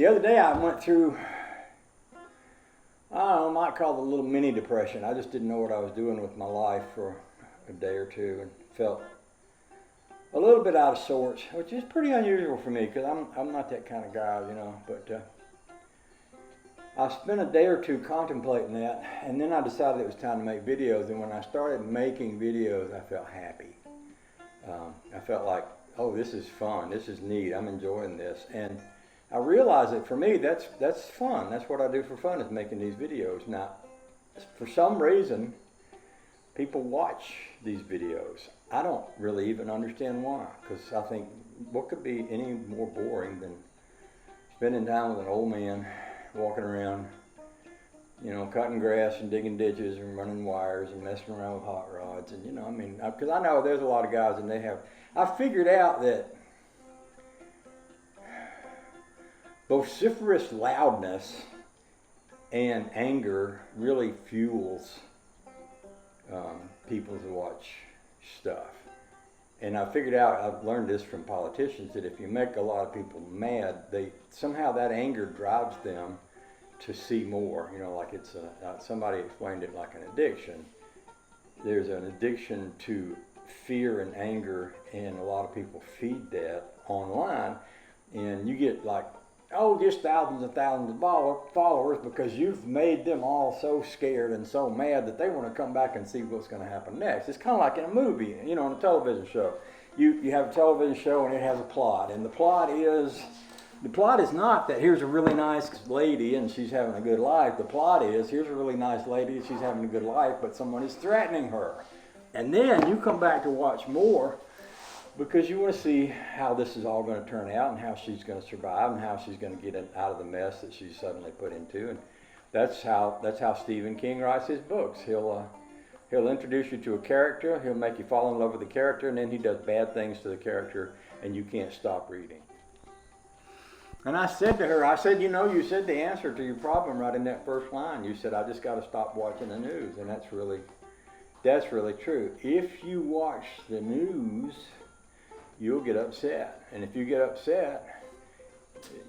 The other day I went through, I don't know, I might call it a little mini depression. I just didn't know what I was doing with my life for a day or two and felt a little bit out of sorts, which is pretty unusual for me because I'm not that kind of guy, you know. But I spent a day or two contemplating that, and then I decided it was time to make videos. And when I started making videos, I felt happy. I felt like, oh, this is fun. This is neat. I'm enjoying this. And I realized that for me, that's fun. That's what I do for fun, is making these videos. Now, for some reason, people watch these videos. I don't really even understand why, because I think what could be any more boring than spending time with an old man walking around, you know, cutting grass and digging ditches and running wires and messing around with hot rods. And, you know, I mean, because I know there's a lot of guys and I figured out that vociferous loudness and anger really fuels people to watch stuff. And I figured out, I've learned this from politicians, that if you make a lot of people mad, somehow that anger drives them to see more. You know, like it's somebody explained it like an addiction. There's an addiction to fear and anger, and a lot of people feed that online, and you get like, oh, just thousands and thousands of followers because you've made them all so scared and so mad that they want to come back and see what's going to happen next. It's kind of like in a movie, you know, in a television show. You have a television show and it has a plot, and the plot is not that here's a really nice lady and she's having a good life. The plot is here's a really nice lady and she's having a good life, but someone is threatening her. And then you come back to watch more because you want to see how this is all going to turn out and how she's going to survive and how she's going to get out of the mess that she's suddenly put into. And that's how Stephen King writes his books. He'll introduce you to a character, he'll make you fall in love with the character, and then he does bad things to the character, and you can't stop reading. And I said to her, I said, you know, you said the answer to your problem right in that first line. You said, I just got to stop watching the news. And that's really true. If you watch the news, you'll get upset. And if you get upset,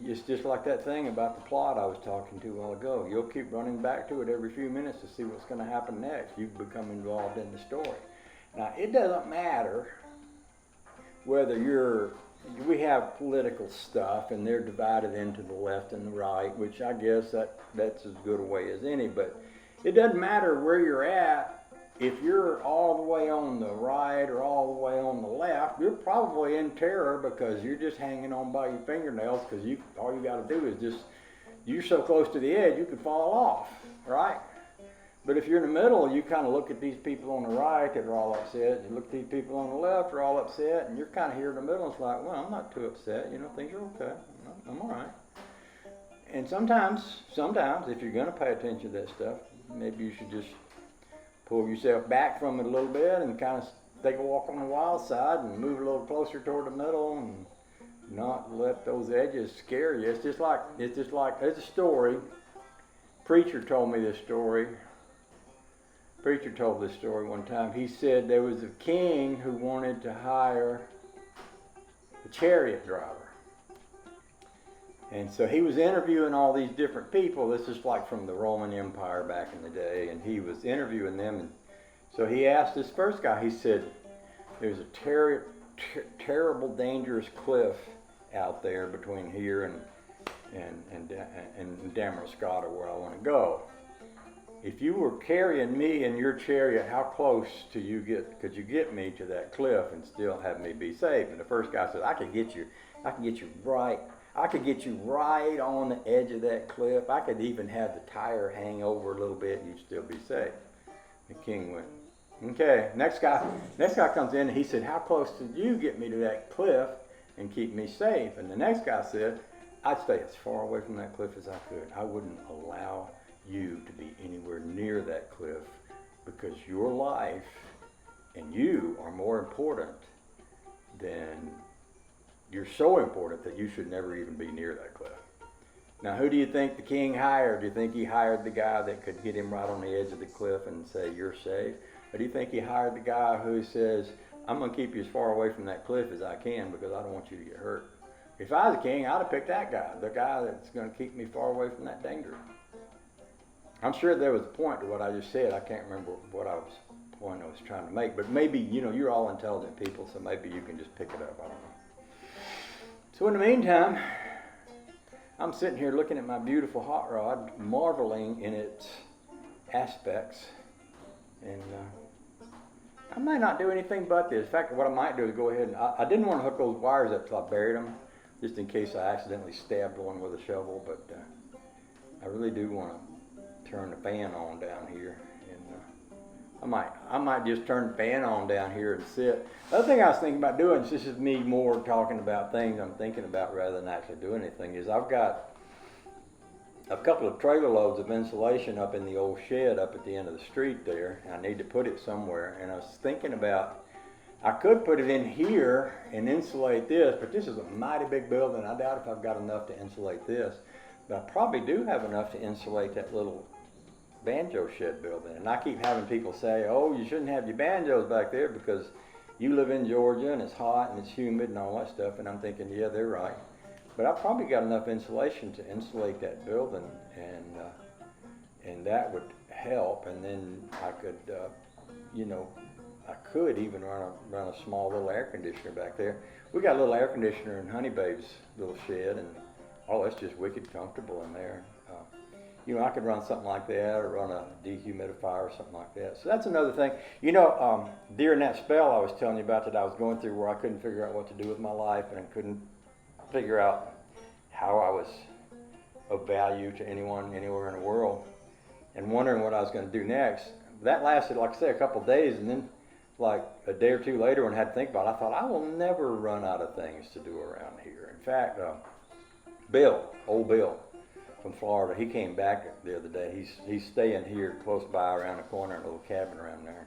it's just like that thing about the plot I was talking to a while ago. You'll keep running back to it every few minutes to see what's going to happen next. You become involved in the story. Now, it doesn't matter whether we have political stuff and they're divided into the left and the right, which I guess that's as good a way as any, but it doesn't matter where you're at. If you're all the way on the right or all the way on the left, you're probably in terror because you're just hanging on by your fingernails because all you got to do is you're so close to the edge you could fall off, right? But if you're in the middle, you kind of look at these people on the right that are all upset, you look at these people on the left that are all upset, and you're kind of here in the middle. It's like, well, I'm not too upset, you know, things are okay, I'm all right. And sometimes, if you're going to pay attention to that stuff, maybe you should just pull yourself back from it a little bit and kind of take a walk on the wild side and move a little closer toward the middle and not let those edges scare you. It's just like there's a story. Preacher told me this story. Preacher told this story one time. He said there was a king who wanted to hire a chariot driver. And so he was interviewing all these different people. This is like from the Roman Empire back in the day. And he was interviewing them. And so he asked this first guy, he said, there's a terrible, dangerous cliff out there between here and Damascus, where I want to go. If you were carrying me in your chariot, how close could you get me to that cliff and still have me be safe? And the first guy said, I could get you right on the edge of that cliff. I could even have the tire hang over a little bit and you'd still be safe. The king went, okay. Next guy comes in and he said, how close did you get me to that cliff and keep me safe? And the next guy said, I'd stay as far away from that cliff as I could. I wouldn't allow you to be anywhere near that cliff because your life and you are more important than, you're so important that you should never even be near that cliff. Now, who do you think the king hired? Do you think he hired the guy that could get him right on the edge of the cliff and say, you're safe? Or do you think he hired the guy who says, I'm going to keep you as far away from that cliff as I can because I don't want you to get hurt? if I was a king, I'd have picked that guy, the guy that's going to keep me far away from that danger. I'm sure there was a point to what I just said. I can't remember what point I was trying to make, but maybe, you're all intelligent people, so maybe you can just pick it up. I don't know. So in the meantime, I'm sitting here looking at my beautiful hot rod, marveling in its aspects, and I might not do anything but this. In fact, what I might do is go ahead and, I didn't want to hook those wires up till I buried them, just in case I accidentally stabbed one with a shovel, but I really do want to turn the fan on down here, and I might just turn the fan on down here and sit. The other thing I was thinking about doing, this is me more talking about things I'm thinking about rather than actually doing anything, is I've got a couple of trailer loads of insulation up in the old shed up at the end of the street there, and I need to put it somewhere, and I was thinking about, I could put it in here and insulate this, but this is a mighty big building. I doubt if I've got enough to insulate this, but I probably do have enough to insulate that little banjo shed building. And I keep having people say, oh, you shouldn't have your banjos back there because you live in Georgia and it's hot and it's humid and all that stuff, and I'm thinking, yeah, they're right. But I probably got enough insulation to insulate that building, and that would help. And then I could, I could even run a small little air conditioner back there. We got a little air conditioner in Honey Babe's little shed, and it's just wicked comfortable in there. I could run something like that, or run a dehumidifier or something like that. So that's another thing. During that spell I was telling you about that I was going through, where I couldn't figure out what to do with my life, and I couldn't figure out how I was of value to anyone anywhere in the world, and wondering what I was going to do next. That lasted, like I say, a couple of days, and then like a day or two later, when I had to think about it, I thought, I will never run out of things to do around here. In fact, old Bill from Florida, he came back the other day. He's staying here close by around the corner in a little cabin around there.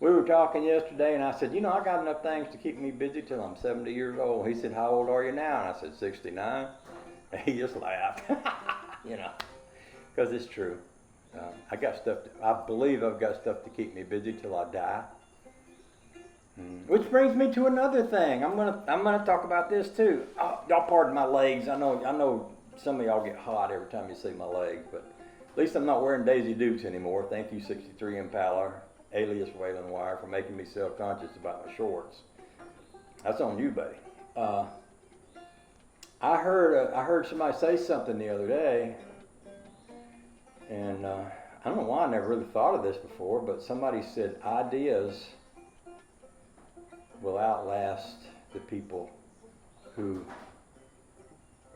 We were talking yesterday, and I said, I got enough things to keep me busy till I'm 70 years old. He said, how old are you now? And I said, 69. And he just laughed, because it's true. I believe I've got stuff to keep me busy till I die. Which brings me to another thing. I'm gonna talk about this too. Y'all pardon my legs. I know some of y'all get hot every time you see my legs, but at least I'm not wearing Daisy Dukes anymore. Thank you, 63 Impala, alias Waylon Wire, for making me self-conscious about my shorts. That's on you, buddy. I heard somebody say something the other day, and I don't know why I never really thought of this before, but somebody said ideas will outlast the people who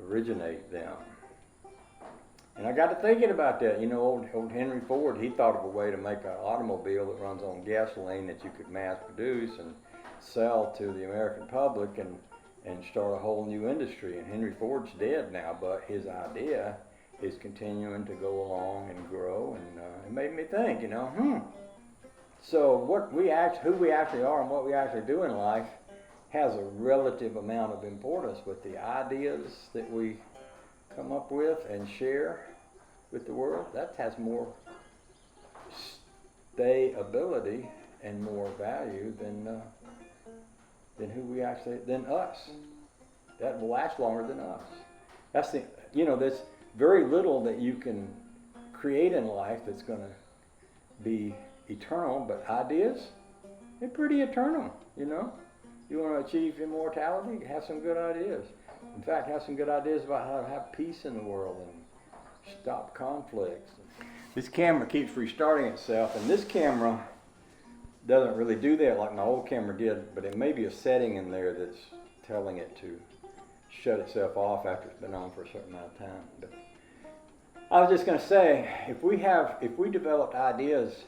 originate them. And I got to thinking about that. Old Henry Ford, he thought of a way to make an automobile that runs on gasoline that you could mass produce and sell to the American public and start a whole new industry. And Henry Ford's dead now, but his idea is continuing to go along and grow, and it made me think, So who we actually are and what we actually do in life has a relative amount of importance, but the ideas that we come up with and share with the world, that has more stayability and more value than us. That will last longer than us. There's very little that you can create in life that's going to be eternal, but ideas, they're pretty eternal, You want to achieve immortality? Have some good ideas. In fact, have some good ideas about how to have peace in the world and stop conflicts. This camera keeps restarting itself, and this camera doesn't really do that like my old camera did, but it may be a setting in there that's telling it to shut itself off after it's been on for a certain amount of time. But I was just going to say, if we developed ideas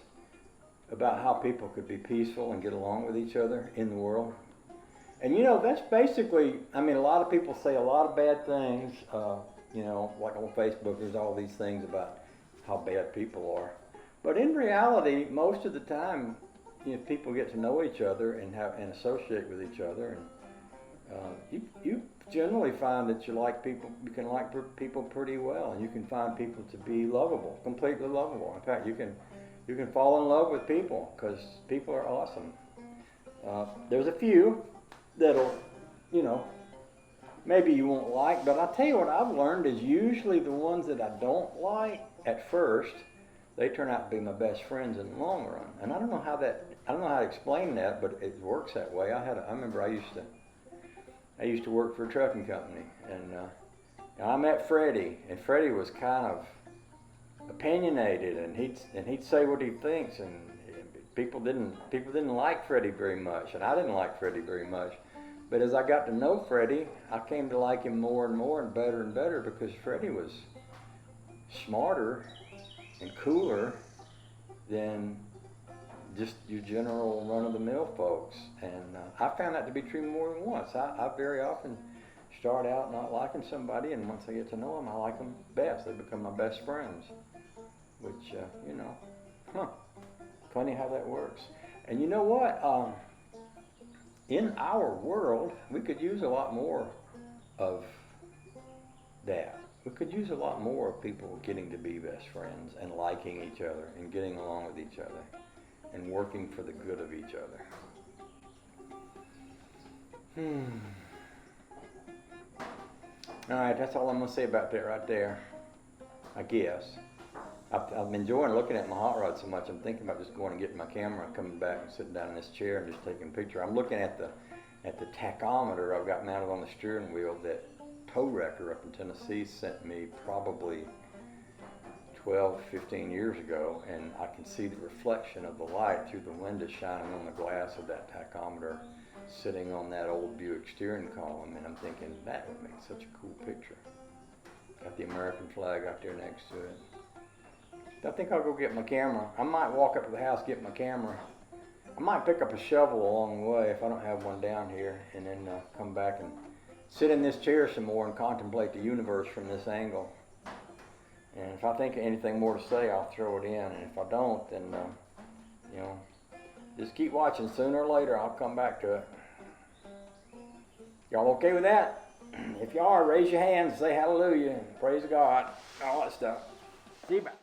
about how people could be peaceful and get along with each other in the world, and that's basically, a lot of people say a lot of bad things, like on Facebook, there's all these things about how bad people are. But in reality, most of the time, people get to know each other and associate with each other, and you generally find that you can like people pretty well, and you can find people to be lovable, completely lovable. In fact, you can fall in love with people because people are awesome. There's a few that'll, maybe you won't like, but I'll tell you what I've learned is usually the ones that I don't like at first, they turn out to be my best friends in the long run. And I don't know how to explain that, but it works that way. I remember I used to work for a trucking company, and I met Freddie, and Freddie was kind of opinionated, and he'd say what he thinks, and people didn't like Freddie very much, and I didn't like Freddie very much. But as I got to know Freddie, I came to like him more and more and better because Freddie was smarter and cooler than just your general run-of-the-mill folks. And I found that to be true more than once. I very often start out not liking somebody, and once I get to know them, I like them best. They become my best friends, which, funny how that works. And you know what? In our world, we could use a lot more of that. We could use a lot more of people getting to be best friends and liking each other and getting along with each other and working for the good of each other. All right, that's all I'm going to say about that right there, I guess. I'm enjoying looking at my hot rod so much, I'm thinking about just going and getting my camera, coming back and sitting down in this chair and just taking a picture. I'm looking at the tachometer I've got mounted on the steering wheel that tow wrecker up in Tennessee sent me probably 12, 15 years ago, and I can see the reflection of the light through the window shining on the glass of that tachometer sitting on that old Buick steering column, and I'm thinking that would make such a cool picture. Got the American flag out there next to it. I think I'll go get my camera. I might walk up to the house, get my camera. I might pick up a shovel along the way if I don't have one down here, and then come back and sit in this chair some more and contemplate the universe from this angle. And if I think of anything more to say, I'll throw it in. And if I don't, then, just keep watching. Sooner or later, I'll come back to it. Y'all okay with that? If you are, raise your hands, say hallelujah, and praise God, all that stuff. See you back.